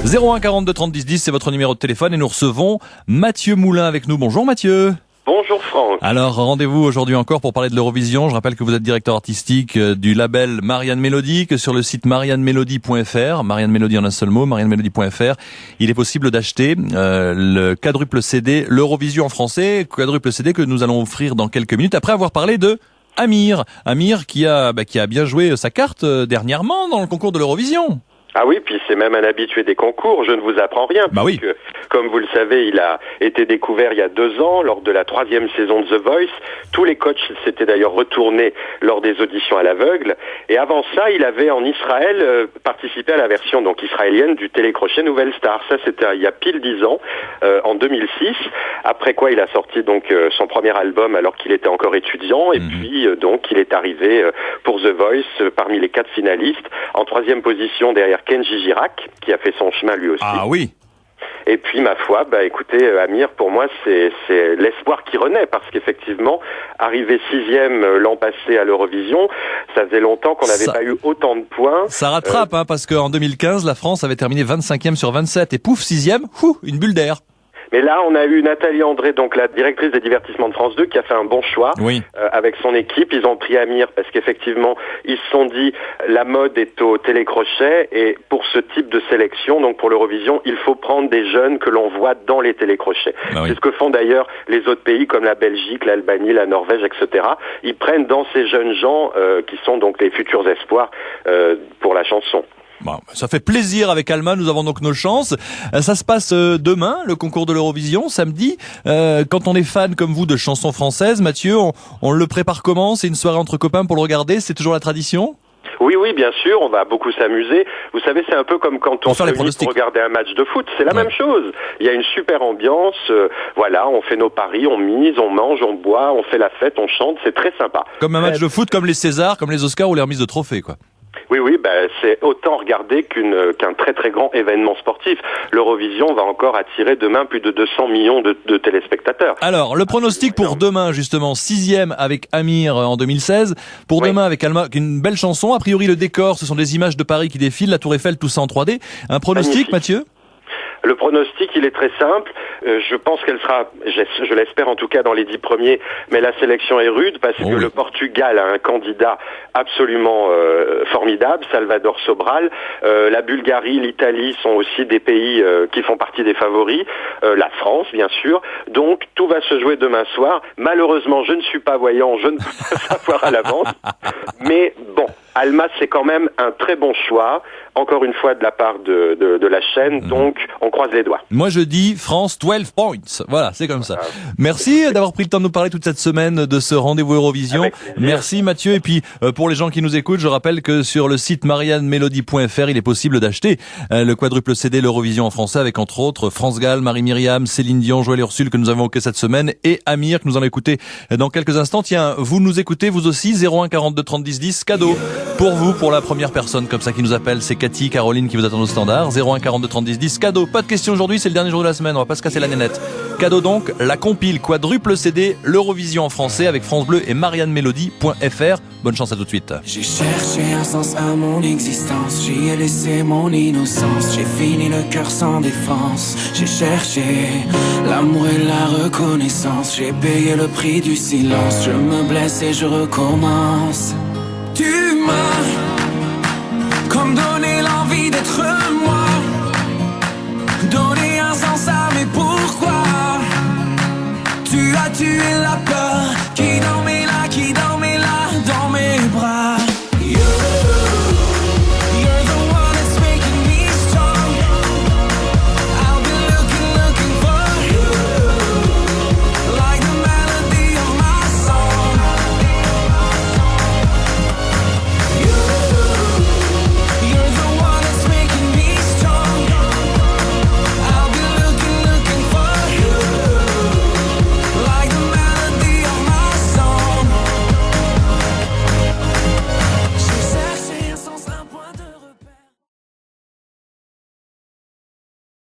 01 42 30 10 10, c'est votre numéro de téléphone et nous recevons Mathieu Moulin avec nous. Bonjour Mathieu. Bonjour Franck. Alors rendez-vous aujourd'hui encore pour parler de l'Eurovision. Je rappelle que vous êtes directeur artistique du label Marianne Mélodie, que sur le site mariannemelodie.fr, Marianne Mélodie en un seul mot, mariannemelodie.fr, il est possible d'acheter le quadruple CD, l'Eurovision en français, quadruple CD que nous allons offrir dans quelques minutes après avoir parlé de Amir. Amir qui a bien joué sa carte dernièrement dans le concours de l'Eurovision. Ah oui, puis c'est même un habitué des concours, je ne vous apprends rien. Bah oui. Comme vous le savez, il a été découvert il y a 2 ans, lors de la 3e saison de The Voice. Tous les coachs s'étaient d'ailleurs retournés lors des auditions à l'aveugle. Et avant ça, il avait en Israël participé à la version donc israélienne du télécrochet Nouvelle Star. Ça, c'était il y a pile 10 ans, en 2006. Après quoi, il a sorti donc son premier album alors qu'il était encore étudiant. Et puis, donc, il est arrivé pour The Voice parmi les 4 finalistes, en 3e position derrière Kenji Girac, qui a fait son chemin lui aussi. Ah oui. Et puis, ma foi, écoutez, Amir, pour moi, c'est l'espoir qui renaît, parce qu'effectivement, arrivé 6e l'an passé à l'Eurovision, ça faisait longtemps qu'on n'avait pas eu autant de points. Ça rattrape, parce qu'en 2015, la France avait terminé 25e sur 27, et pouf, 6e, une bulle d'air. Mais là, on a eu Nathalie André, donc la directrice des divertissements de France 2, qui a fait un bon choix. Oui. Avec son équipe. Ils ont pris Amir parce qu'effectivement, ils se sont dit la mode est au télécrochet et pour ce type de sélection, donc pour l'Eurovision, il faut prendre des jeunes que l'on voit dans les télécrochets. Bah oui. C'est ce que font d'ailleurs les autres pays comme la Belgique, l'Albanie, la Norvège, etc. Ils prennent dans ces jeunes gens qui sont donc les futurs espoirs pour la chanson. Bon, ça fait plaisir avec Alma, nous avons donc nos chances. Ça se passe demain, le concours de l'Eurovision, samedi. Quand on est fan comme vous de chansons françaises, Mathieu, on le prépare comment? C'est une soirée entre copains pour le regarder? C'est toujours la tradition? Oui, bien sûr, on va beaucoup s'amuser. Vous savez, c'est un peu comme quand on se réunit pour regarder un match de foot. C'est la même chose. Il y a une super ambiance. On fait nos paris, on mise, on mange, on boit, on fait la fête, on chante. C'est très sympa. Comme un match de foot, comme les Césars, comme les Oscars ou les remises de trophées, quoi. Oui, c'est autant regarder qu'un très très grand événement sportif. L'Eurovision va encore attirer demain plus de 200 millions de téléspectateurs. Alors, le pronostic pour demain, justement, 6e avec Amir en 2016. Pour demain avec Alma, une belle chanson. A priori, le décor, ce sont des images de Paris qui défilent, la Tour Eiffel, tout ça en 3D. Un pronostic, Mathieu ? Le pronostic, il est très simple. Je pense qu'elle sera, je l'espère en tout cas, dans les 10 premiers, mais la sélection est rude parce que le Portugal a un candidat absolument formidable, Salvador Sobral. La Bulgarie, l'Italie sont aussi des pays qui font partie des favoris. La France, bien sûr. Donc, tout va se jouer demain soir. Malheureusement, je ne suis pas voyant, je ne peux pas savoir à l'avance. Mais bon, Alma, c'est quand même un très bon choix, encore une fois de la part de la chaîne, donc on croise les doigts. Moi je dis France 12 points, voilà, c'est comme ça. Merci d'avoir pris le temps de nous parler toute cette semaine de ce rendez-vous Eurovision. Merci Mathieu, et puis pour les gens qui nous écoutent, je rappelle que sur le site mariannemelodie.fr, il est possible d'acheter le quadruple CD l'Eurovision en français, avec entre autres France Gall, Marie-Myriam, Céline Dion, Joël Ursule que nous avons évoqué cette semaine, et Amir que nous allons écouter dans quelques instants. Tiens, vous nous écoutez vous aussi, 01 42 30 10 10, cadeau pour vous, pour la première personne comme ça qui nous appelle, c'est Cathy, Caroline qui vous attend au standard, 01 42 30 10 10, cadeau, pas de question aujourd'hui, c'est le dernier jour de la semaine, on va pas se casser la nénette. Cadeau donc, la compile quadruple CD, l'Eurovision en français avec France Bleu et mariannemelodie.fr. Bonne chance, à tout de suite. J'ai cherché un sens à mon existence, j'y ai laissé mon innocence, j'ai fini le cœur sans défense, j'ai cherché l'amour et la reconnaissance, j'ai payé le prix du silence, je me blesse et je recommence. Tu m'as